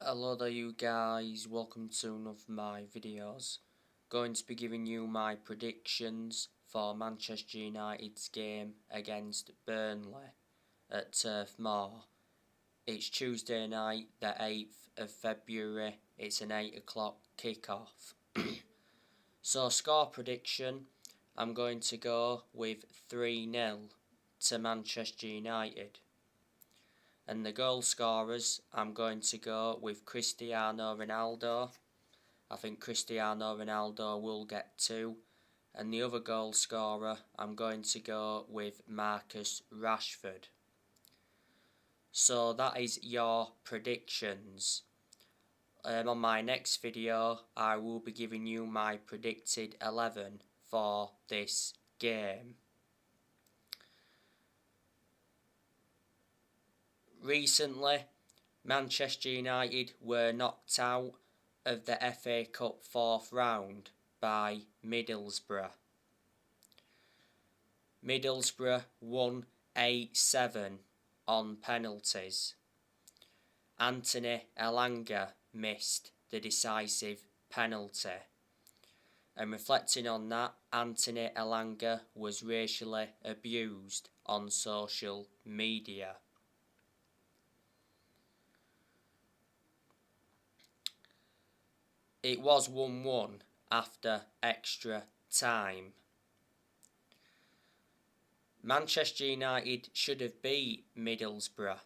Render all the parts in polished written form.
Hello there you guys, welcome to one of my videos. Going to be giving you my predictions for Manchester United's game against Burnley at Turf Moor. It's Tuesday night, the 8th of February, it's an 8 o'clock kickoff. So score prediction, I'm going to go with 3-0 to Manchester United. And the goal scorers, I'm going to go with Cristiano Ronaldo. I think Cristiano Ronaldo will get 2. And the other goal scorer, I'm going to go with Marcus Rashford. So that is your predictions. On my next video, I will be giving you my predicted 11 for this game. Recently, Manchester United were knocked out of the FA Cup 4th round by Middlesbrough. Middlesbrough won 8-7 on penalties. Anthony Elanga missed the decisive penalty. And reflecting on that, Anthony Elanga was racially abused on social media. It was 1-1 after extra time. Manchester United should have beat Middlesbrough.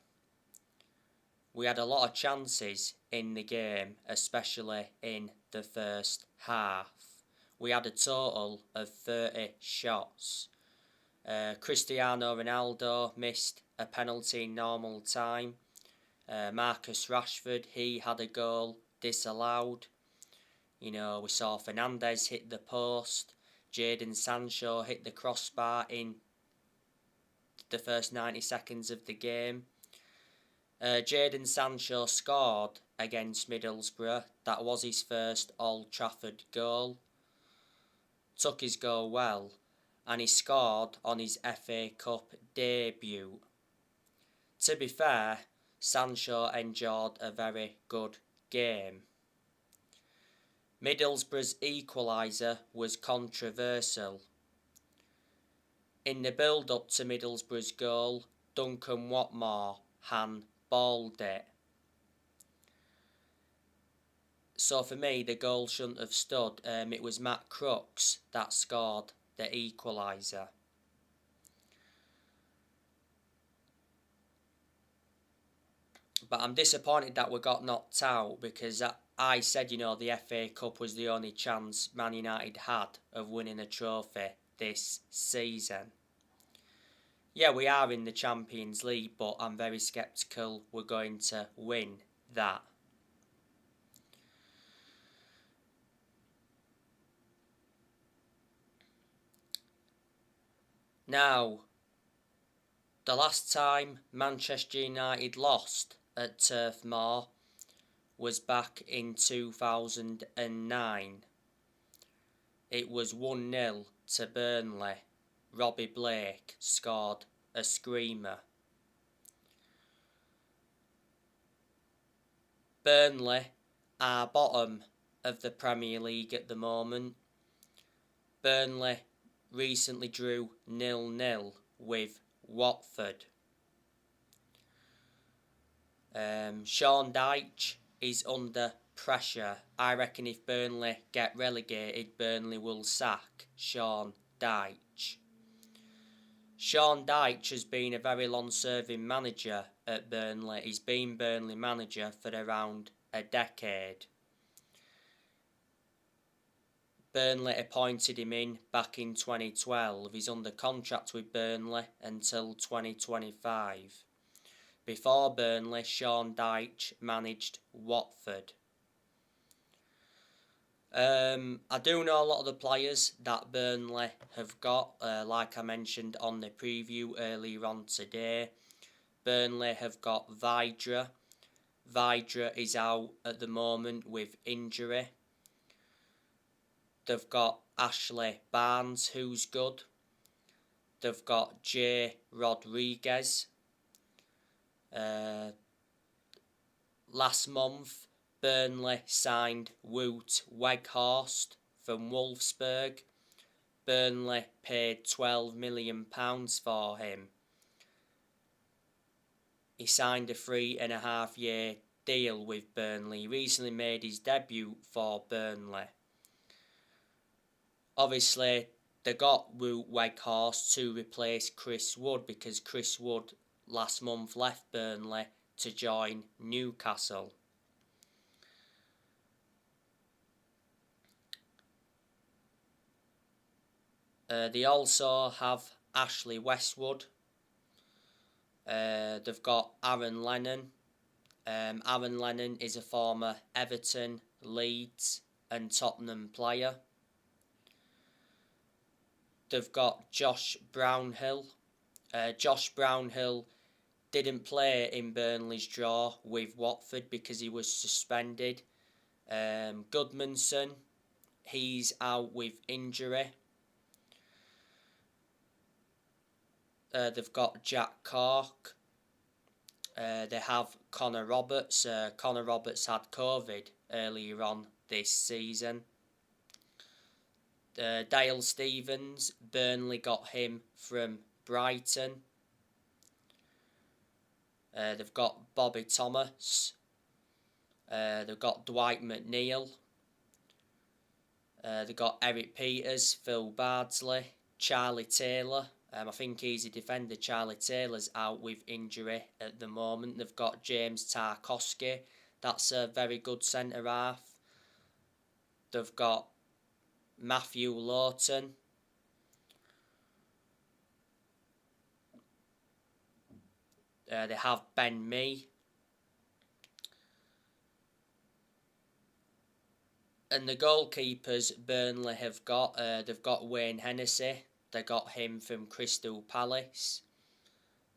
We had a lot of chances in the game, especially in the first half. We had a total of 30 shots. Cristiano Ronaldo missed a penalty in normal time. Marcus Rashford, he had a goal disallowed. We saw Fernandes hit the post. Jadon Sancho hit the crossbar in the first 90 seconds of the game. Jadon Sancho scored against Middlesbrough. That was his first Old Trafford goal. Took his goal well, and he scored on his FA Cup debut. To be fair, Sancho enjoyed a very good game. Middlesbrough's equaliser was controversial. In the build-up to Middlesbrough's goal, Duncan Watmore handballed it. So for me, the goal shouldn't have stood. It was Matt Crooks that scored the equaliser. But I'm disappointed that we got knocked out, because I said, the FA Cup was the only chance Man United had of winning a trophy this season. Yeah, we are in the Champions League, but I'm very sceptical we're going to win that. Now, the last time Manchester United lost at Turf Moor was back in 2009. It was 1-0 to Burnley. Robbie Blake scored a screamer. Burnley are bottom of the Premier League at the moment. Burnley recently drew 0-0 with Watford. Sean Dyche is under pressure. I reckon if Burnley get relegated, Burnley will sack Sean Dyche. Sean Dyche has been a very long-serving manager at Burnley. He's been Burnley manager for around a decade. Burnley appointed him in back in 2012. He's under contract with Burnley until 2025. Before Burnley, Sean Dyche managed Watford. I do know a lot of the players that Burnley have got, like I mentioned on the preview earlier on today. Burnley have got Vydra. Vydra is out at the moment with injury. They've got Ashley Barnes, who's good. They've got Jay Rodriguez. Last month, Burnley signed Wout Weghorst from Wolfsburg. Burnley paid £12 million for him. He signed a 3.5-year deal with Burnley. He recently made his debut for Burnley. Obviously, they got Wout Weghorst to replace Chris Wood because Chris Wood last month left Burnley to join Newcastle. They also have Ashley Westwood. They've got Aaron Lennon. Aaron Lennon is a former Everton, Leeds and Tottenham player. They've got Josh Brownhill. Josh Brownhill didn't play in Burnley's draw with Watford because he was suspended. Goodmanson, he's out with injury. They've got Jack Cork. They have Connor Roberts. Connor Roberts had COVID earlier on this season. Dale Stevens, Burnley got him from Brighton. They've got Bobby Thomas. They've got Dwight McNeil. They've got Eric Peters, Phil Bardsley, Charlie Taylor. I think he's a defender. Charlie Taylor's out with injury at the moment. They've got James Tarkowski. That's a very good centre-half. They've got Matthew Lawton. They have Ben Mee. And the goalkeepers Burnley have got, they've got Wayne Hennessy. They got him from Crystal Palace.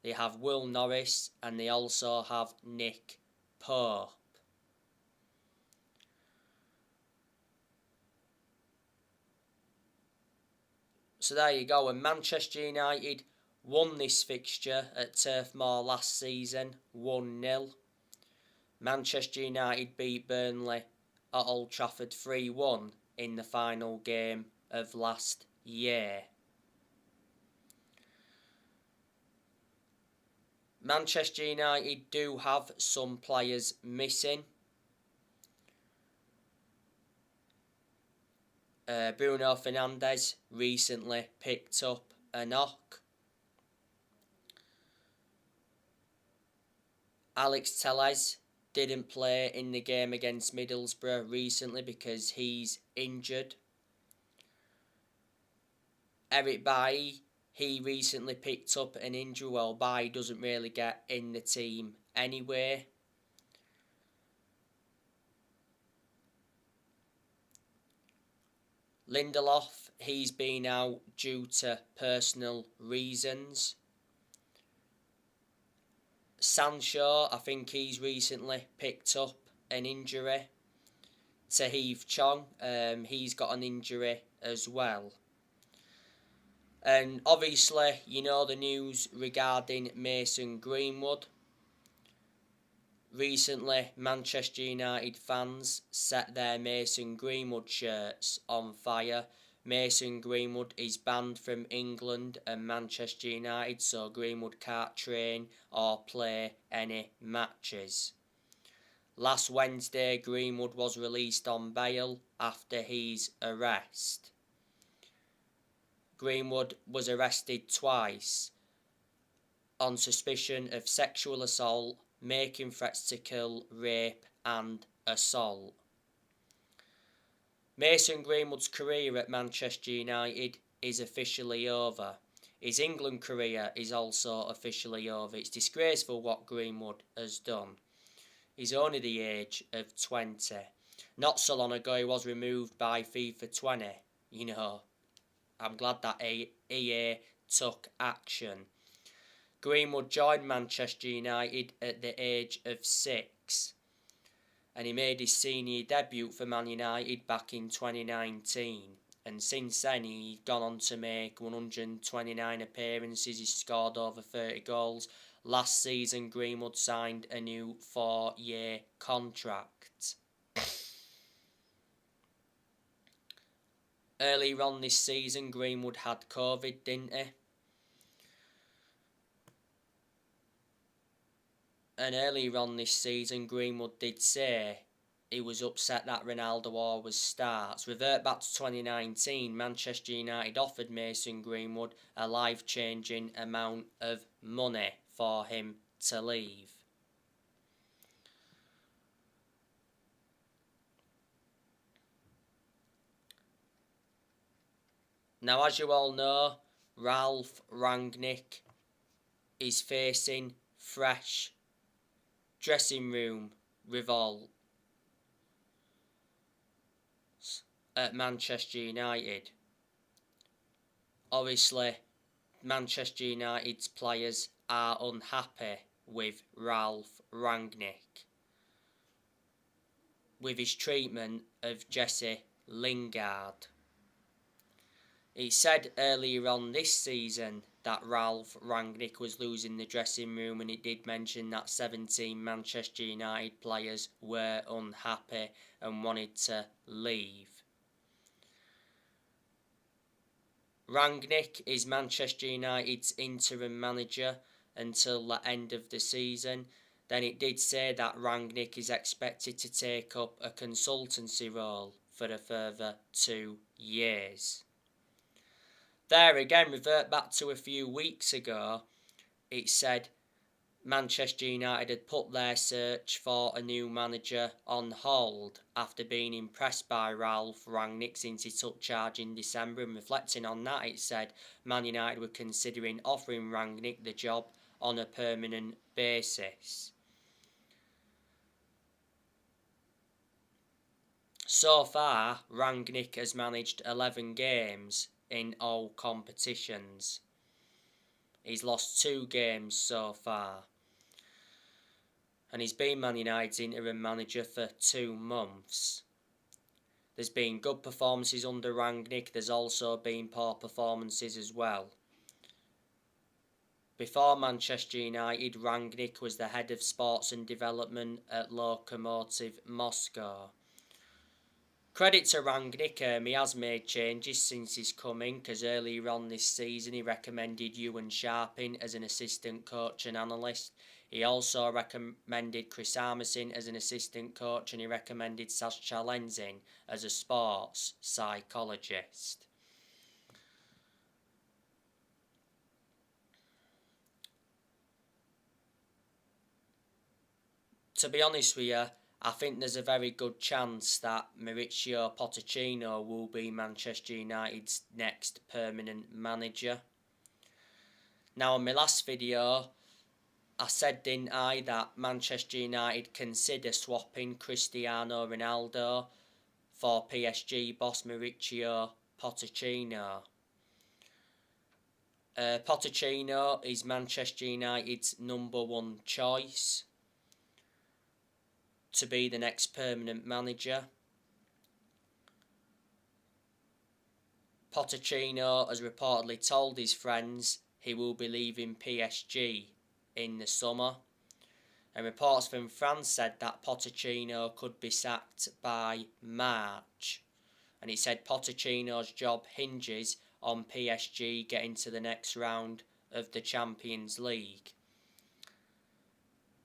They have Will Norris and they also have Nick Pope. So there you go. And Manchester United won this fixture at Turf Moor last season, 1-0. Manchester United beat Burnley at Old Trafford 3-1 in the final game of last year. Manchester United do have some players missing. Bruno Fernandes recently picked up a knock. Alex Telles didn't play in the game against Middlesbrough recently because he's injured. Eric Bailly, he recently picked up an injury. Well, Bailly doesn't really get in the team anyway. Lindelof, he's been out due to personal reasons. Sancho, I think he's recently picked up an injury. Tahith Chong, he's got an injury as well. And obviously, you know the news regarding Mason Greenwood. Recently, Manchester United fans set their Mason Greenwood shirts on fire. Mason Greenwood is banned from England and Manchester United, so Greenwood can't train or play any matches. Last Wednesday, Greenwood was released on bail after his arrest. Greenwood was arrested twice on suspicion of sexual assault, making threats to kill, rape and assault. Mason Greenwood's career at Manchester United is officially over. His England career is also officially over. It's disgraceful what Greenwood has done. He's only the age of 20. Not so long ago he was removed by FIFA 20. You know, I'm glad that EA took action. Greenwood joined Manchester United at the age of 6 and he made his senior debut for Man United back in 2019, and since then he's gone on to make 129 appearances, he's scored over 30 goals. last season Greenwood signed a new 4-year contract. Earlier on this season, Greenwood had COVID, didn't he? And earlier on this season, Greenwood did say he was upset that Ronaldo always starts. Revert back to 2019, Manchester United offered Mason Greenwood a life-changing amount of money for him to leave. Now, as you all know, Ralf Rangnick is facing fresh dressing room revolt at Manchester United. Obviously, Manchester United's players are unhappy with Ralf Rangnick, with his treatment of Jesse Lingard. It said earlier on this season that Ralf Rangnick was losing the dressing room, and it did mention that 17 Manchester United players were unhappy and wanted to leave. Rangnick is Manchester United's interim manager until the end of the season. Then it did say that Rangnick is expected to take up a consultancy role for a further 2 years. There again, revert back to a few weeks ago, it said Manchester United had put their search for a new manager on hold after being impressed by Ralf Rangnick since he took charge in December, and reflecting on that, it said Man United were considering offering Rangnick the job on a permanent basis. So far, Rangnick has managed 11 games in all competitions. He's lost 2 games so far. And he's been Man United's interim manager for 2 months. There's been good performances under Rangnick. There's also been poor performances as well. Before Manchester United, Rangnick was the head of sports and development at Lokomotiv Moscow. Credit to Rangnick, he has made changes since he's come in, because earlier on this season he recommended Ewan Sharping as an assistant coach and analyst. He also recommended Chris Armisen as an assistant coach, and he recommended Sascha Lenzin as a sports psychologist. To be honest with you, I think there's a very good chance that Mauricio Pochettino will be Manchester United's next permanent manager. Now, in my last video, I said, didn't I, that Manchester United consider swapping Cristiano Ronaldo for PSG boss Mauricio Pochettino. Pochettino is Manchester United's #1 choice to be the next permanent manager. Pochettino has reportedly told his friends he will be leaving PSG in the summer, and reports from France said that Pochettino could be sacked by March, and it said Pochettino's job hinges on PSG getting to the next round of the Champions League.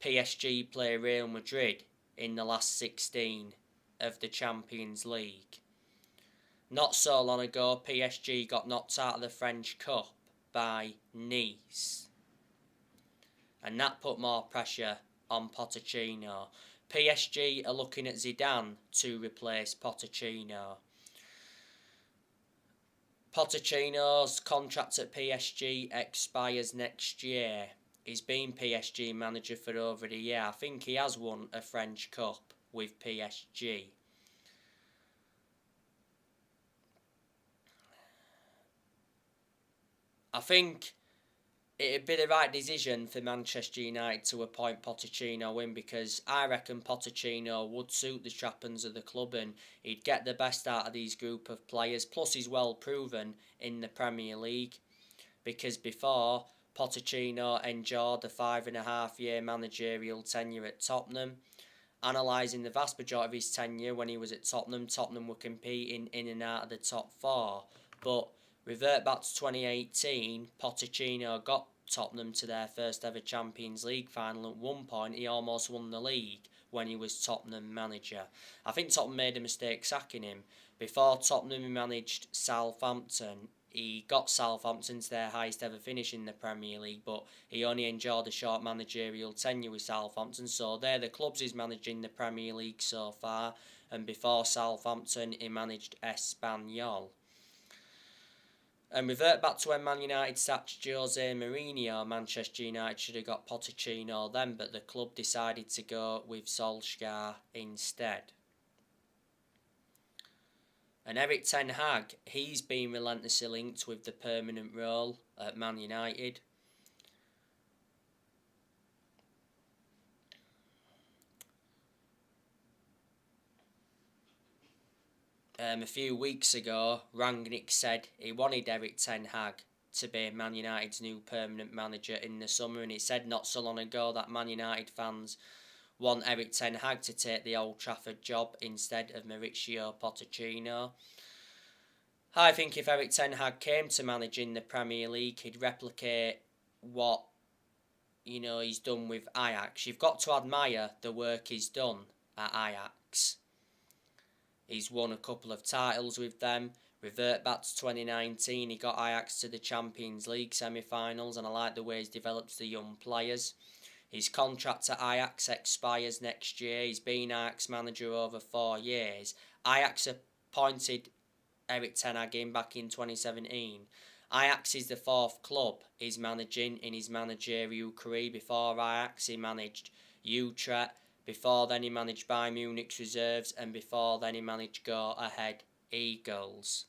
PSG play Real Madrid in the last 16 of the Champions League. Not so long ago, PSG got knocked out of the French Cup by Nice, and that put more pressure on Pochettino. PSG are looking at Zidane to replace Pochettino. Pochettino's contract at PSG expires next year. He's been PSG manager for over a year. I think he has won a French Cup with PSG. I think it'd be the right decision for Manchester United to appoint Pochettino in, because I reckon Pochettino would suit the trappings of the club and he'd get the best out of these group of players. Plus, he's well proven in the Premier League, because before, Pochettino endured a 5.5-year managerial tenure at Tottenham. Analysing the vast majority of his tenure when he was at Tottenham, Tottenham were competing in and out of the top four. But revert back to 2018, Pochettino got Tottenham to their first ever Champions League final. At one point, he almost won the league when he was Tottenham manager. I think Tottenham made a mistake sacking him. Before Tottenham, he managed Southampton. He got Southampton to their highest ever finish in the Premier League, but he only enjoyed a short managerial tenure with Southampton, so they're the clubs he's managed in the Premier League so far, and before Southampton he managed Espanyol. And revert back to when Man United sacked Jose Mourinho, Manchester United should have got Pochettino then, but the club decided to go with Solskjaer instead. And Erik ten Hag, he's been relentlessly linked with the permanent role at Man United. A few weeks ago, Rangnick said he wanted Erik ten Hag to be Man United's new permanent manager in the summer, and it said not so long ago that Man United fans want Erik ten Hag to take the Old Trafford job instead of Mauricio Pochettino. I think if Erik ten Hag came to managing the Premier League, he'd replicate what he's done with Ajax. You've got to admire the work he's done at Ajax. He's won a couple of titles with them. Revert back to 2019, he got Ajax to the Champions League semi-finals, and I like the way he's developed the young players. His contract at Ajax expires next year. He's been Ajax manager over 4 years. Ajax appointed Erik ten Hag back in 2017. Ajax is the 4th club he's managing in his managerial career. Before Ajax, he managed Utrecht. Before then, he managed Bayern Munich's reserves, and before then, he managed Go Ahead Eagles.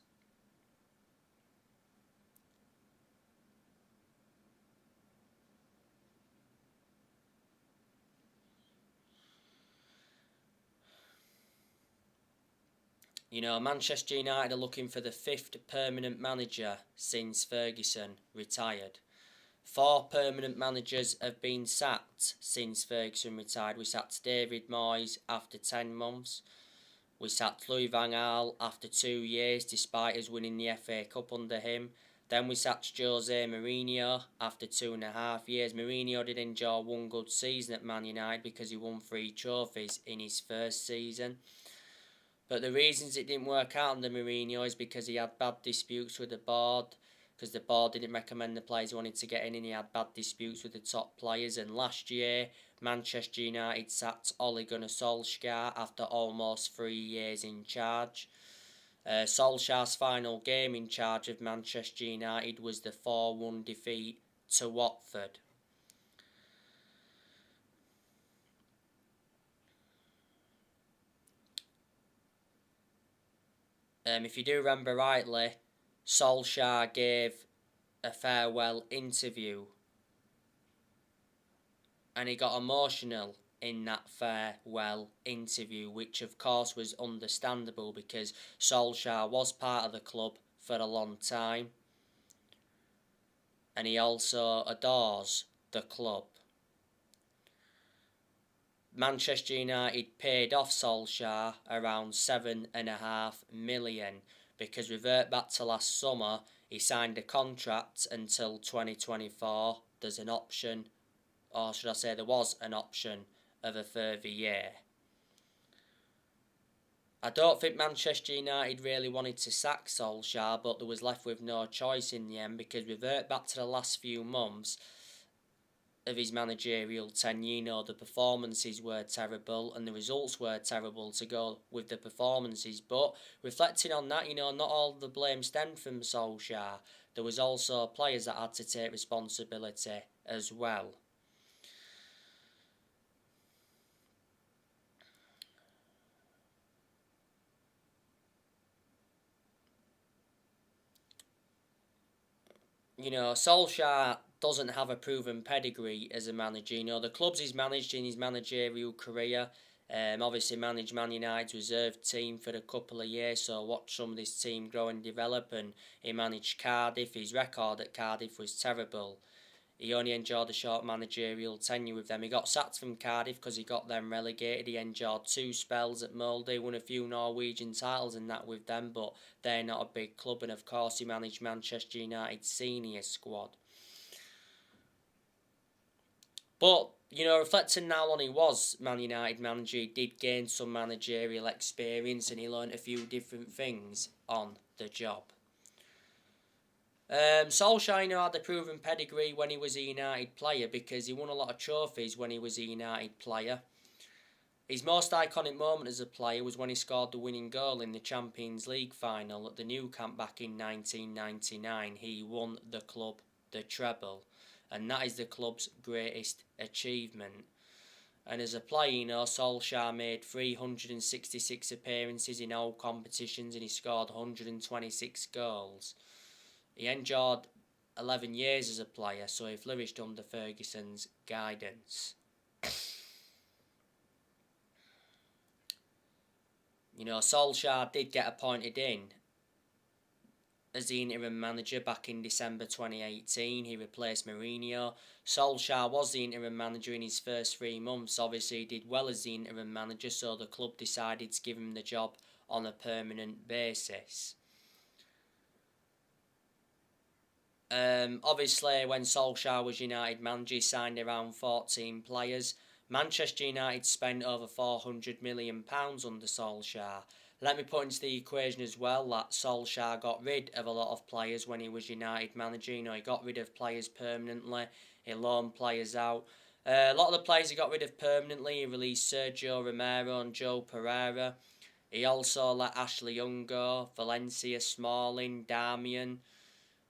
Manchester United are looking for the 5th permanent manager since Ferguson retired. 4 permanent managers have been sacked since Ferguson retired. We sacked David Moyes after 10 months. We sacked Louis van Gaal after 2 years, despite us winning the FA Cup under him. Then we sacked Jose Mourinho after 2.5 years. Mourinho did enjoy one good season at Man United because he won 3 trophies in his first season. But the reasons it didn't work out under Mourinho is because he had bad disputes with the board, because the board didn't recommend the players he wanted to get in, and he had bad disputes with the top players. And last year, Manchester United sacked Ole Gunnar Solskjaer after almost 3 years in charge. Solskjaer's final game in charge of Manchester United was the 4-1 defeat to Watford. If you do remember rightly, Solskjaer gave a farewell interview, and he got emotional in that farewell interview, which of course was understandable because Solskjaer was part of the club for a long time, and he also adores the club. Manchester United paid off Solskjaer around $7.5 million because, revert back to last summer, he signed a contract until 2024. There's an option, or should I say there was an option of a further year. I don't think Manchester United really wanted to sack Solskjaer, but they was left with no choice in the end because, revert back to the last few months of his managerial tenure, the performances were terrible and the results were terrible to go with the performances. But reflecting on that, not all the blame stemmed from Solskjaer. There was also players that had to take responsibility as well. Solskjaer doesn't have a proven pedigree as a manager. The clubs he's managed in his managerial career, obviously managed Man United's reserve team for a couple of years, so watched some of this team grow and develop, and he managed Cardiff. His record at Cardiff was terrible. He only enjoyed a short managerial tenure with them. He got sacked from Cardiff because he got them relegated. He enjoyed 2 spells at Molde, won a few Norwegian titles and that with them, but they're not a big club. And of course he managed Manchester United's senior squad. But, reflecting now on he was Man United manager, he did gain some managerial experience and he learnt a few different things on the job. Solskjaer had a proven pedigree when he was a United player because he won a lot of trophies when he was a United player. His most iconic moment as a player was when he scored the winning goal in the Champions League final at the Nou Camp back in 1999. He won the club the treble, and that is the club's greatest achievement. And as a player, Solskjaer made 366 appearances in all competitions and he scored 126 goals. He endured 11 years as a player, so he flourished under Ferguson's guidance. Solskjaer did get appointed in as the interim manager back in December 2018. He replaced Mourinho. Solskjaer was the interim manager in his first 3 months. Obviously, he did well as the interim manager, so the club decided to give him the job on a permanent basis. Obviously, when Solskjaer was United manager, he signed around 14 players. Manchester United spent over £400 million under Solskjaer. Let me put into the equation as well that Solskjaer got rid of a lot of players when he was United manager. He got rid of players permanently. He loaned players out. A lot of the players he got rid of permanently, he released Sergio Romero and Joe Pereira. He also let Ashley Young go, Valencia, Smalling, Darmian.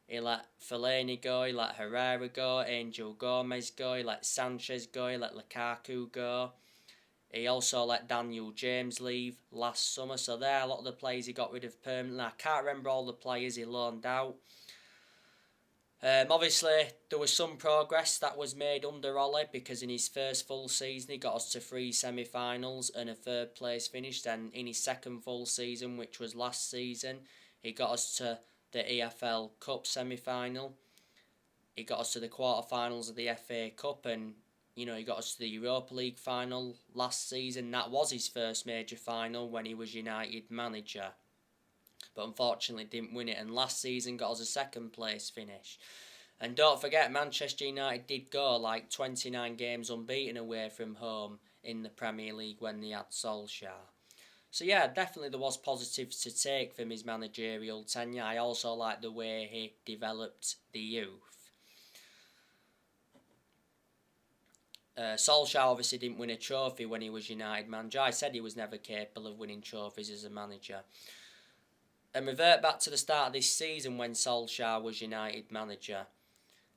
He let Fellaini go, he let Herrera go, Angel Gomez go, he let Sanchez go, he let Lukaku go. He also let Daniel James leave last summer. So there are a lot of the players he got rid of permanently. I can't remember all the players he loaned out. Obviously, there was some progress that was made under Ole because in his first full season he got us to 3 semi-finals and a 3rd place finish. Then in his second full season, which was last season, he got us to the EFL Cup semi-final. He got us to the quarter-finals of the FA Cup and, he got us to the Europa League final last season. That was his first major final when he was United manager. But unfortunately didn't win it. And last season got us a 2nd place finish. And don't forget, Manchester United did go 29 games unbeaten away from home in the Premier League when they had Solskjaer. So yeah, definitely there was positives to take from his managerial tenure. I also like the way he developed the youth. Solskjaer obviously didn't win a trophy when he was United manager. I said he was never capable of winning trophies as a manager. And revert back to the start of this season when Solskjaer was United manager.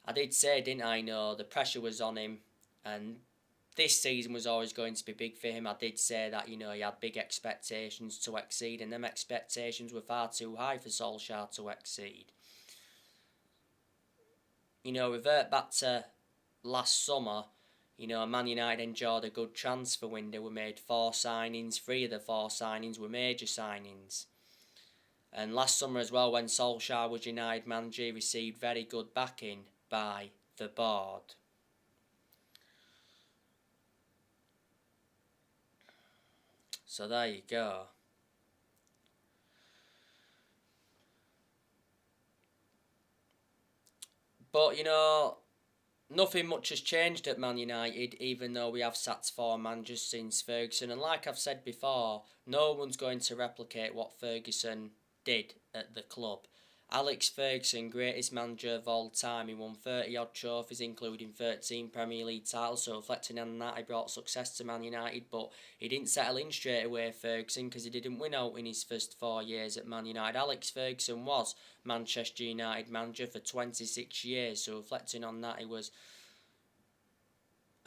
I did say, didn't I, the pressure was on him and this season was always going to be big for him. I did say that, he had big expectations to exceed and them expectations were far too high for Solskjaer to exceed. Revert back to last summer, Man United enjoyed a good transfer window. We made 4 signings. 3 of the 4 signings were major signings. And last summer as well, when Solskjaer was United manager, he received very good backing by the board. So there you go. But, nothing much has changed at Man United, even though we have sacked 4 managers since Ferguson. And like I've said before, no one's going to replicate what Ferguson did at the club. Alex Ferguson, greatest manager of all time. He won 30 odd trophies, including 13 Premier League titles. So reflecting on that, he brought success to Man United, but he didn't settle in straight away, Ferguson, because he didn't win out in his first 4 years at Man United. Alex Ferguson was Manchester United manager for 26 years. So reflecting on that, he was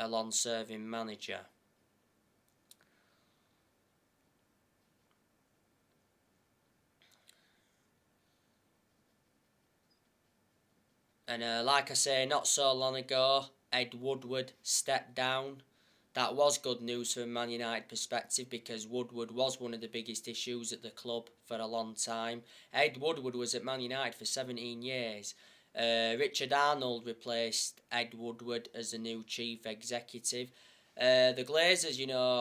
a long-serving manager. And like I say, not so long ago, Ed Woodward stepped down. That was good news from a Man United perspective because Woodward was one of the biggest issues at the club for a long time. Ed Woodward was at Man United for 17 years. Richard Arnold replaced Ed Woodward as the new chief executive. The Glazers,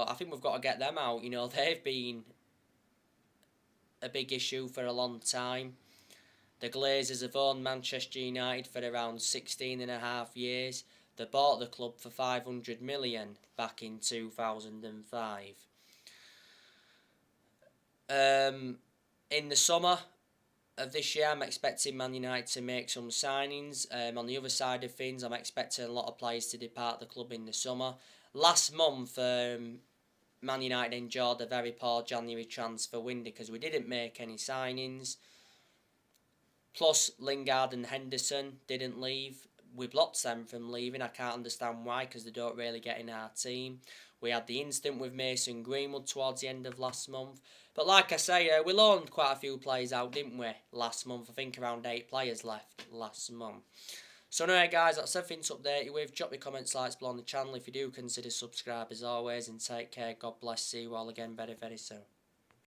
I think we've got to get them out. They've been a big issue for a long time. The Glazers have owned Manchester United for around 16 and a half years. They bought the club for 500 million back in 2005. In the summer of this year, I'm expecting Man United to make some signings. On the other side of things, I'm expecting a lot of players to depart the club in the summer. Last month, Man United enjoyed a very poor January transfer window because we didn't make any signings. Plus, Lingard and Henderson didn't leave. We blocked them from leaving. I can't understand why, because they don't really get in our team. We had the incident with Mason Greenwood towards the end of last month. But like I say, we loaned quite a few players out, didn't we, last month? I think around 8 players left last month. So anyway, guys, that's everything to update you with. Drop your comments, likes below on the channel if you do consider subscribe as always. And take care. God bless. See you all again very, very soon.